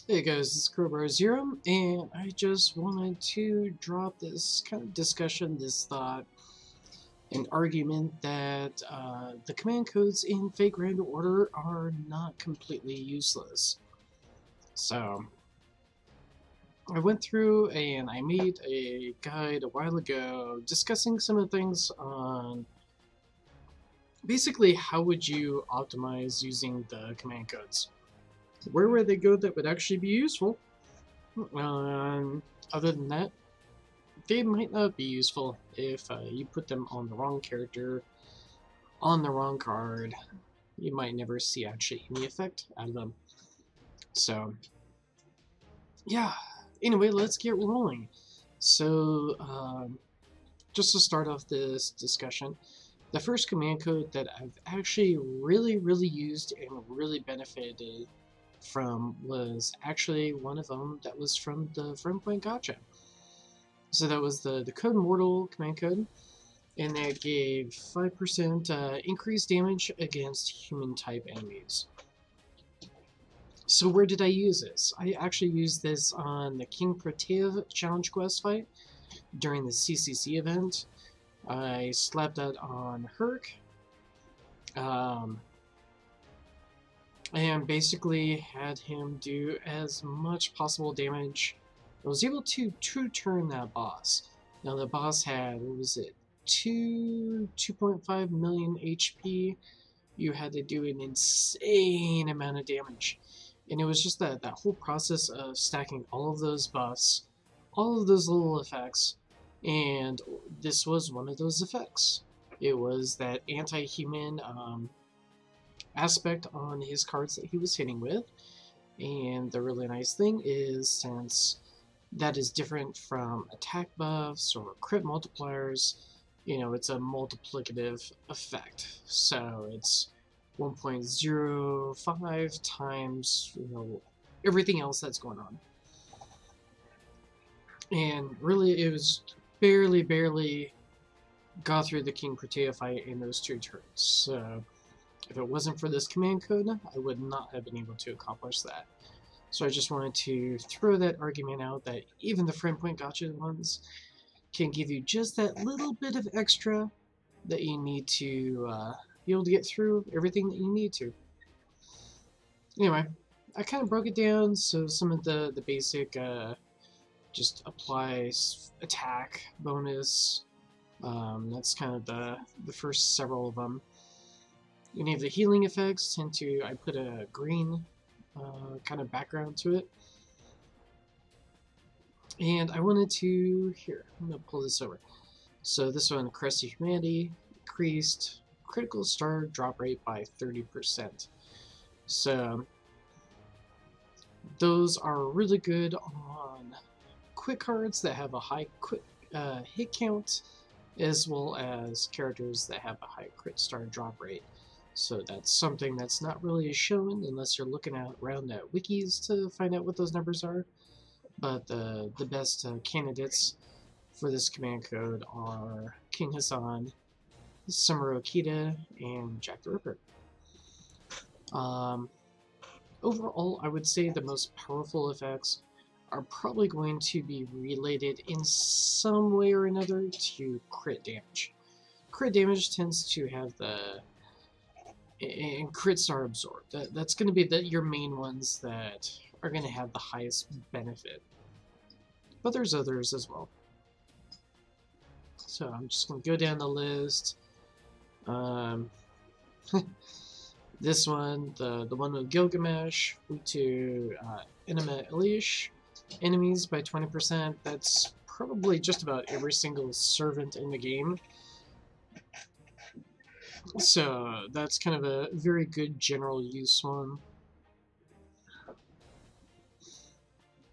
Hey guys, this is Crowbar Zero, and I just wanted to drop this kind of discussion, this thought, an argument that the command codes in Fake Random Order are not completely useless. So, I went through and I made a guide a while ago discussing some of the things on basically how would you optimize using the command codes. Where would they go that would actually be useful? Other than that, they might not be useful if you put them on the wrong character, on the wrong card. You might never see actually any effect out of them. So, yeah. Anyway, let's get rolling. So, just to start off this discussion, the first command code that I've actually really used and really benefited from was actually one of them that was from the Friendpoint Gotcha. So that was the Code Mortal command code, and that gave 5% increased damage against human-type enemies. So where did I use this? I actually used this on the King Proteov challenge quest fight during the CCC event. I slapped that on Herc, and basically had him do as much possible damage. I was able to two-turn that boss. Now the boss had, what was it, 2.5 million HP. You had to do an insane amount of damage. And it was just that whole process of stacking all of those buffs, all of those little effects, and this was one of those effects. It was that anti-human aspect on his cards that he was hitting with. And the really nice thing is, since that is different from attack buffs or crit multipliers, you know, it's a multiplicative effect. So it's 1.05 times, you know, everything else that's going on. And really, it was barely got through the King Protea fight in those 2 turns. So if it wasn't for this command code, I would not have been able to accomplish that. So I just wanted to throw that argument out that even the Friendpoint Gotcha ones can give you just that little bit of extra that you need to be able to get through everything that you need to. Anyway, I kind of broke it down, so some of the basic just applies attack bonus. That's kind of the first several of them. Any of the healing effects tend to, I put a green kind of background to it. And I wanted to, here, I'm going to pull this over. So this one, Crest of Humanity, increased critical star drop rate by 30%. So those are really good on quick cards that have a high quick hit count, as well as characters that have a high crit star drop rate. So that's something that's not really shown unless you're looking around at wikis to find out what those numbers are. But the best candidates for this command code are King Hassan, Summer Okita, and Jack the Ripper. Overall, I would say the most powerful effects are probably going to be related in some way or another to crit damage. Crit damage tends to have and crits are absorbed. That's going to be your main ones that are going to have the highest benefit. But there's others as well. So I'm just going to go down the list. This one, the one with Gilgamesh, to Intimate Elish, enemies by 20%. That's probably just about every single servant in the game. So that's kind of a very good general use one.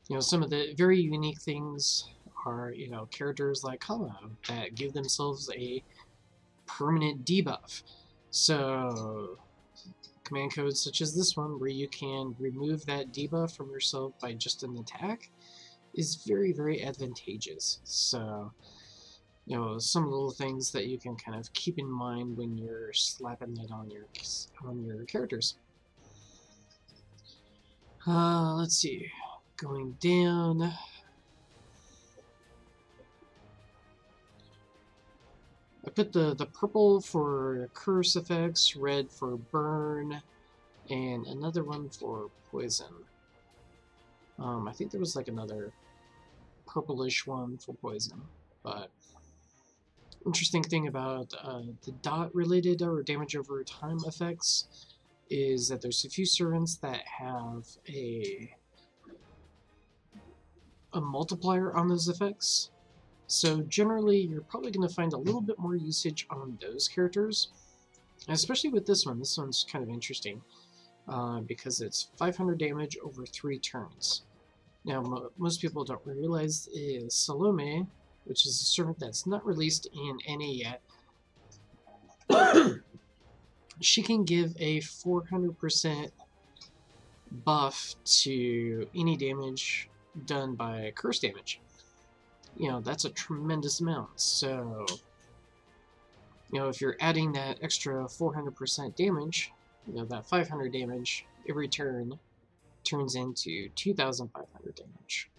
You know, some of the very unique things are, you know, characters like Kama that give themselves a permanent debuff. So command codes such as this one, where you can remove that debuff from yourself by just an attack, is very advantageous. So, you know, some little things that you can kind of keep in mind when you're slapping that on your characters. Let's see. going down. I put the purple for curse effects, red for burn, and another one for poison. I think there was like another purplish one for poison, but interesting thing about the dot related or damage over time effects is that there's a few servants that have a multiplier on those effects. So generally you're probably going to find a little bit more usage on those characters, especially with this one. This one's kind of interesting because it's 500 damage over 3 turns. Now most people don't realize is Salome, which is a servant that's not released in NA yet, she can give a 400% buff to any damage done by curse damage. You know, that's a tremendous amount. So, you know, if you're adding that extra 400% damage, you know, that 500 damage every turn turns into 2,500 damage.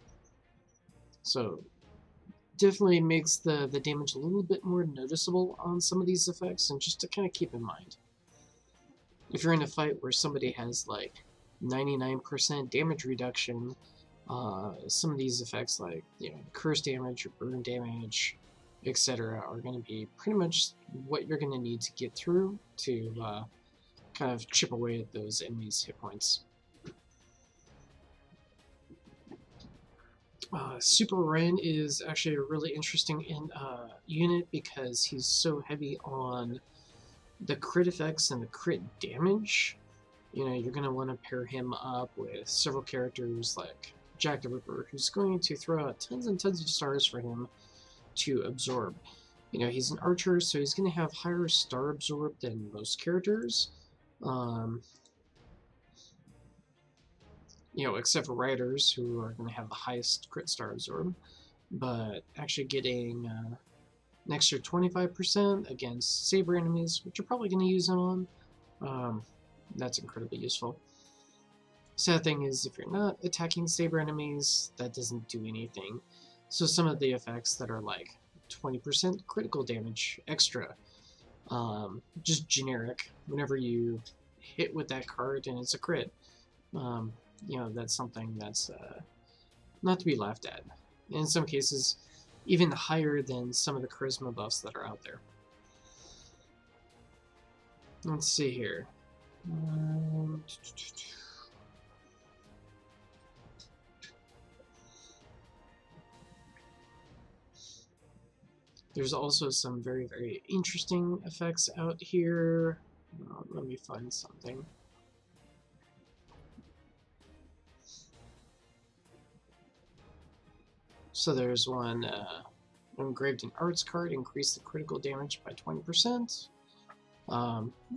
So, definitely makes the damage a little bit more noticeable on some of these effects, and just to kind of keep in mind. If you're in a fight where somebody has like 99% damage reduction, some of these effects like, you know, curse damage or burn damage, etc. are going to be pretty much what you're going to need to get through to kind of chip away at those enemies' hit points. Super Ren is actually a really interesting unit because he's so heavy on the crit effects and the crit damage. You know, you're going to want to pair him up with several characters like Jack the Ripper, who's going to throw out tons and tons of stars for him to absorb. You know, he's an archer, so he's going to have higher star absorb than most characters. You know, except for riders, who are going to have the highest crit star absorb. But actually getting an extra 25% against saber enemies, which you're probably going to use him on, that's incredibly useful. Sad thing is, if you're not attacking saber enemies, that doesn't do anything. So some of the effects that are like 20% critical damage extra, just generic, whenever you hit with that card and it's a crit, you know, that's something that's not to be laughed at. In some cases, even higher than some of the charisma buffs that are out there. Let's see here. There's also some very, very interesting effects out here. Let me find something. So there's one, engraved in arts card, increase the critical damage by 20%.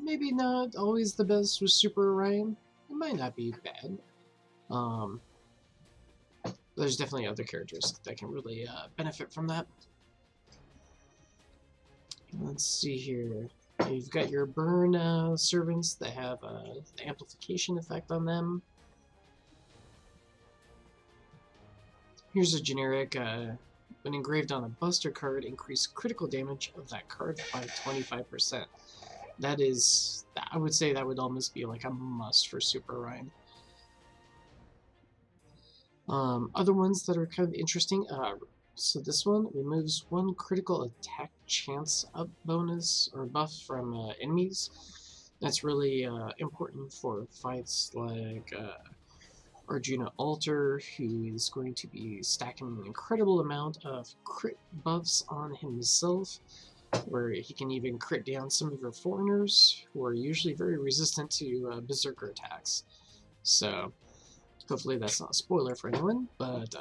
Maybe not always the best with Super Orion. It might not be bad. There's definitely other characters that can really benefit from that. Let's see here. You've got your burn servants that have the amplification effect on them. Here's a generic, when engraved on a buster card, increase critical damage of that card by 25%. That is, I would say that would almost be like a must for Super Orion. Other ones that are kind of interesting, so this one removes 1 critical attack chance up bonus or buff from enemies. That's really important for fights like Arjuna Alter, who is going to be stacking an incredible amount of crit buffs on himself, where he can even crit down some of your foreigners, who are usually very resistant to berserker attacks. So hopefully that's not a spoiler for anyone, but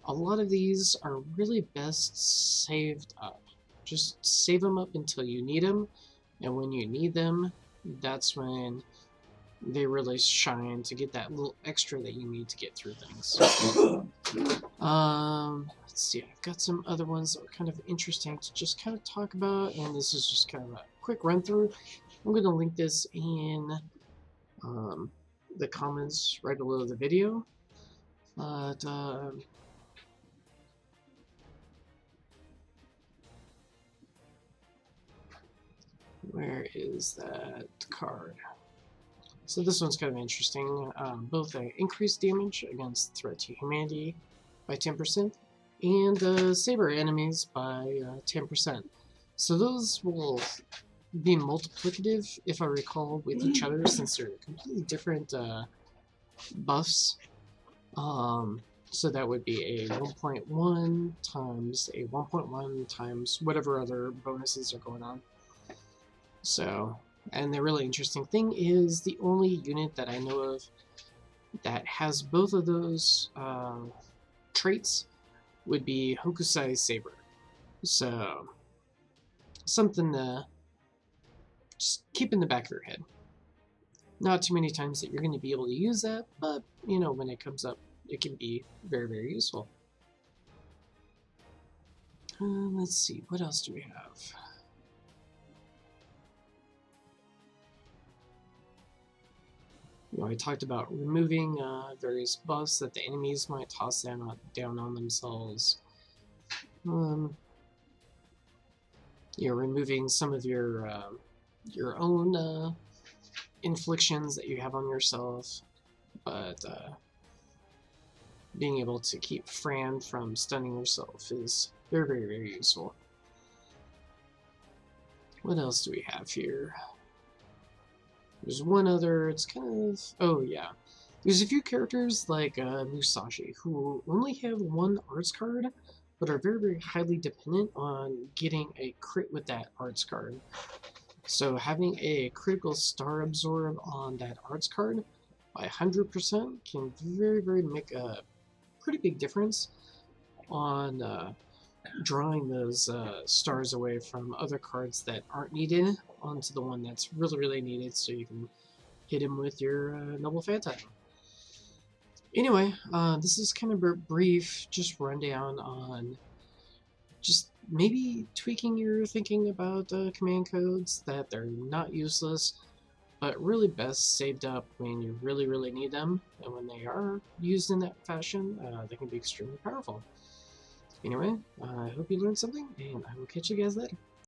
a lot of these are really best saved up. Just save them up until you need them, and when you need them, that's when they really shine to get that little extra that you need to get through things. Let's see, I've got some other ones that are kind of interesting to just kind of talk about, and this is just kind of a quick run through. I'm going to link this in the comments right below the video. But, where is that card? So this one's kind of interesting. Both increased damage against threat to humanity by 10%, and saber enemies by 10%. So those will be multiplicative, if I recall, with each other, since they're completely different buffs. So that would be a 1.1 times a 1.1 times whatever other bonuses are going on. So, and the really interesting thing is the only unit that I know of that has both of those traits would be Hokusai Saber. So, something to just keep in the back of your head. Not too many times that you're going to be able to use that, but, you know, when it comes up, it can be very, very useful. Let's see, what else do we have? You know, I talked about removing various buffs that the enemies might toss down on themselves. You know, removing some of your own inflictions that you have on yourself, but being able to keep Fran from stunning herself is very, very, very useful. What else do we have here? There's one other, it's kind of, oh yeah. There's a few characters like Musashi who only have one arts card, but are very, very highly dependent on getting a crit with that arts card. So having a critical star absorb on that arts card by 100% can very, very make a pretty big difference on drawing those stars away from other cards that aren't needed onto the one that's really, really needed, so you can hit him with your Noble Phantom. Anyway, this is kind of a brief just rundown on just maybe tweaking your thinking about command codes, that they're not useless, but really best saved up when you really, really need them, and when they are used in that fashion, they can be extremely powerful. Anyway, I hope you learned something, and I will catch you guys later.